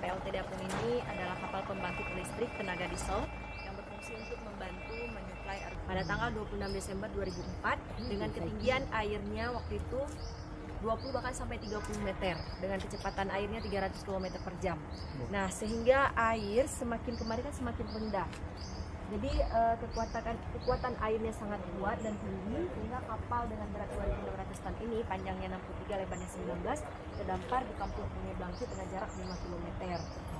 PLTD Apung ini adalah kapal pembangkit listrik tenaga diesel yang berfungsi untuk membantu menyuplai air. Pada tanggal 26 Desember 2004 dengan ketinggian airnya waktu itu 20 bahkan sampai 30 meter dengan kecepatan airnya 300 km per jam. Nah, sehingga air semakin kemarin kan semakin rendah. Jadi kekuatan airnya sangat kuat dan tinggi sehingga kapal dengan berat 2.600 ton ini panjangnya 63, lebarnya 19 terdampar di Kampung Sungai Blangkit dengan jarak 5 km.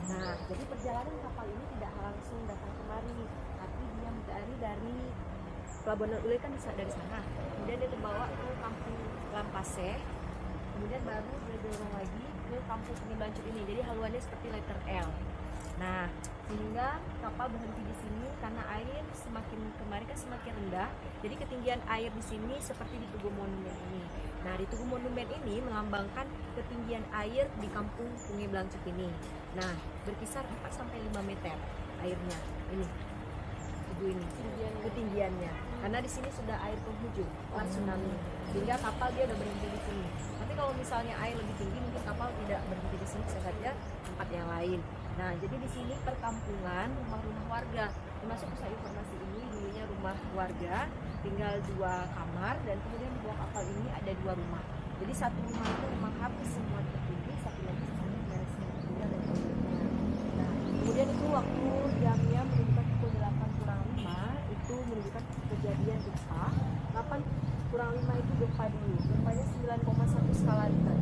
Nah, jadi perjalanan kapal ini tidak langsung datang kemari, tapi dia mencari dari Pelabuhan Ulai kan dari sana. Kemudian dia terbawa ke Kampung Lampase, kemudian baru dia dorong lagi ke Kampung Sungai Blangkit ini. Jadi haluannya seperti letter L. Nah, sehingga kapal berhenti di sini karena air semakin kemarin kan semakin rendah. Jadi ketinggian air di sini seperti di Tugu Monumen ini. Nah, di Tugu Monumen ini melambangkan ketinggian air di Kampung Sungai Blangkit ini. Nah, berkisar 4 sampai 5 meter airnya. Ini. Tugu ini ketinggiannya. Karena di sini sudah air penghujung, tsunami. Sehingga kapal dia udah berhenti di sini. Tapi kalau misalnya air lebih tinggi, mungkin kapal tidak berhenti di sini, bisa saja tempat yang lain. Nah, jadi di sini perkampungan, rumah-rumah warga. Termasuk pusat informasi ini dulunya rumah warga, tinggal 2 kamar, dan kemudian di bawah kapal ini ada 2 rumah. Jadi satu rumah itu memang habis semua tertinggi, satu lagi semuanya beresnya tinggal dan toiletnya. Nah, kemudian itu waktu jamnya menunjukkan pukul 8:05 itu menunjukkan kejadian gempa. 8:05 itu gempa dulu. Gempanya 9,1 skala Richter.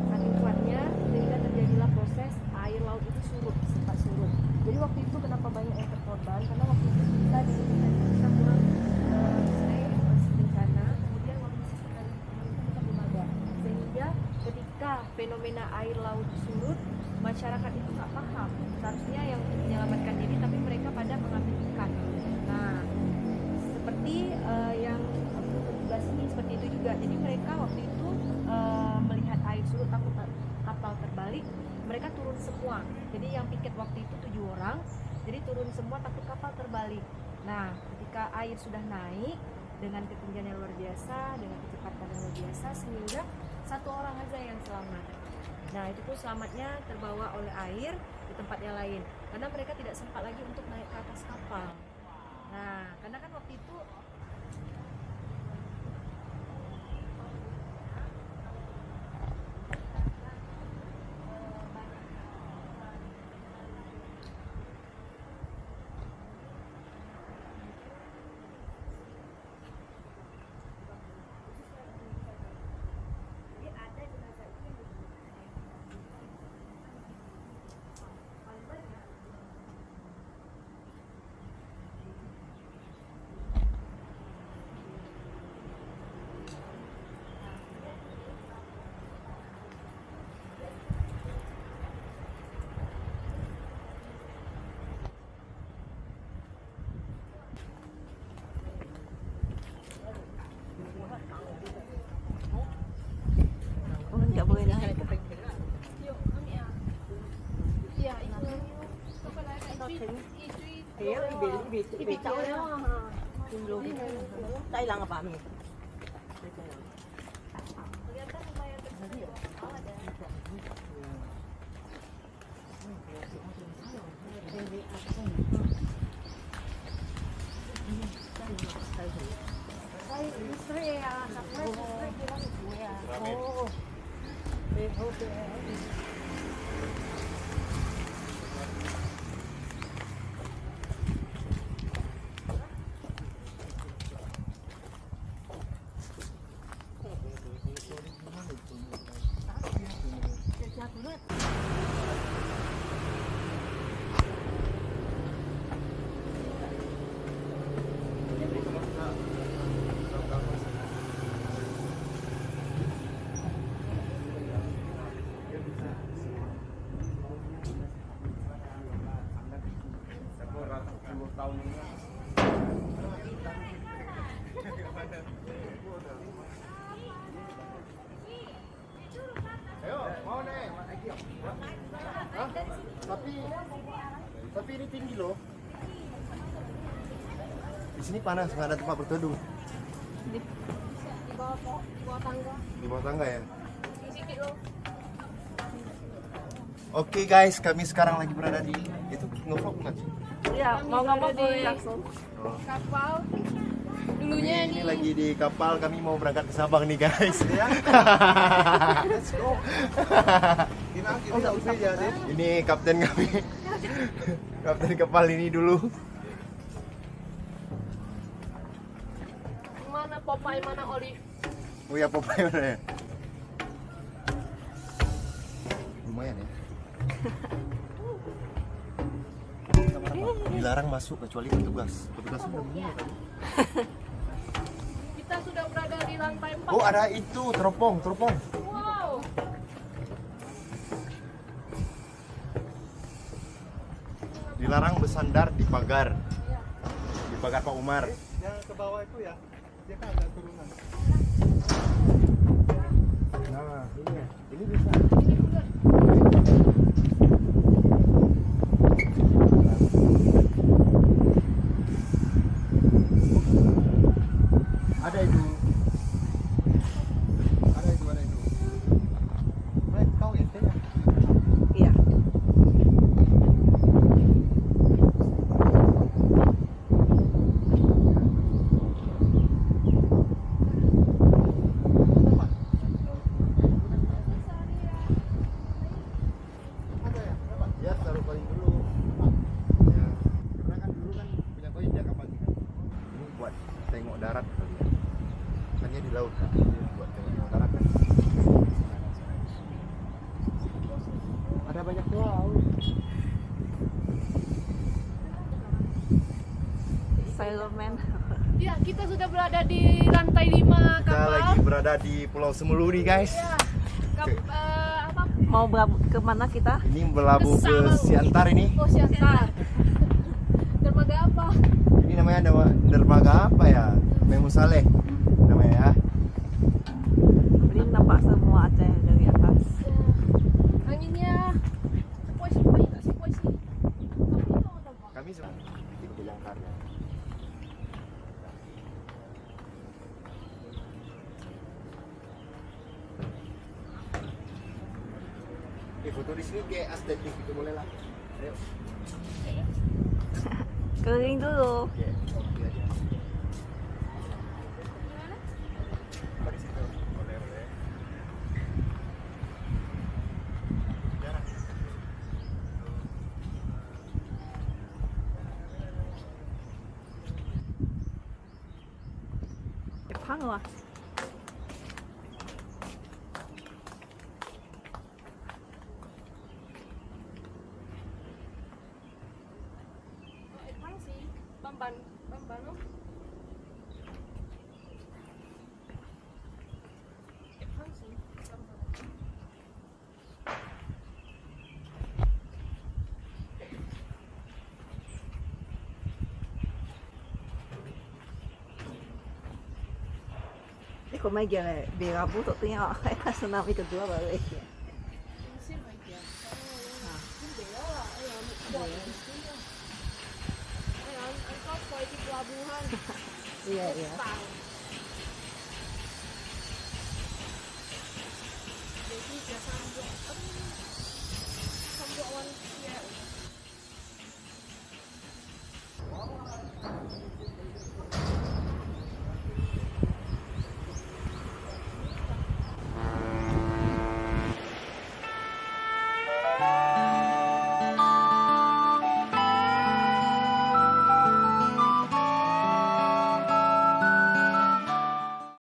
Saking kuatnya sehingga terjadilah proses air laut itu surut, sempat surut. Jadi waktu itu kenapa banyak yang terkorban? Karena waktu itu kita kurang bencana, kemudian logistik dari pemerintah belum ada. Sehingga ketika fenomena air laut surut, masyarakat itu nggak paham. Seharusnya yang menyelamatkan diri, tapi mereka pada mengambil ikan. Nah, seperti yang tugas ini seperti itu juga. Jadi mereka waktu itu melihat air surut, takut kapal terbalik, mereka turun semua. Jadi yang piket waktu itu 7 orang, jadi turun semua takut kapal terbalik. Nah, ketika air sudah naik dengan ketinggian yang luar biasa, dengan kecepatan yang luar biasa, sehingga 1 orang aja yang selamat. Nah, itu pun selamatnya terbawa oleh air di tempat yang lain, karena mereka tidak sempat lagi untuk naik ke atas kapal. Nah, karena kan waktu itu nggak boleh naik. Đây là ngập ẩm. Kelihatan lumayan tersedia. Oh, ada. Ayo, mau naik? Hah? Tapi ini tinggi loh. Di sini panas, nggak ada tempat berteduh. Di bawah tangga. Di bawah tangga ya? Di sini loh. Oke guys, kami sekarang lagi berada di itu ngevlog bukan sih? Iya, mau ngomong boleh langsung. Kapal. Dulunya Ini lagi di kapal, kami mau berangkat ke Sabang nih guys. Let's go. Ini kapten kami. Kapten kapal ini dulu. mana Popeye, mana Olive. Oh ya Popeye mana ya? Lumayan ya. Dilarang masuk kecuali petugas. Petugas udah begini tadi. Kita sudah berada di lantai 4. Oh ada itu teropong. Wow. Dilarang bersandar di pagar. Di pagar Pak Umar. Yang ke bawah itu ya, dia kan ada turunan. Nah, ini bisa. Ada itu. Ada itu. Baik, kau ente ya? Iya. Ya taruh paling dulu. Ya, karena kan dulu kan punya koin dia kapal kan. Ini buat tengok darat kali ya. Kan dia di laut kan. Buat tengok darat kan. Ada banyak pulau. Sailorman. Ya, kita sudah berada di lantai 5 Kita kapal. lagi berada di Pulau Semulu nih guys. Ya. Apa? Mau kemana kita? Ini berlabuh ke Siantar ini. Oh, Siantar. Dermaga apa? Ini namanya dermaga apa ya? Memu Saleh namanya ya. Ini nampak semua Aceh dari atas. Ya. Anginnya sepoi nggak sepoi sih? Kami semua di Kejangkarya. Foto di sini kayak estetik gitu boleh lah. Ayo. Keliling dulu. Oke, oke aja. Apa di situ? Boleh. Jarak. Jepang lah. Emang sih, Bamban, no? Emang sih, Bamban. Ini kok meja di Rabu tuh tengok tsunami kedua baru ya. Sih, baik ya. Ini beda lah, di sini. Angkot di pelabuhan. Iya. Jepang.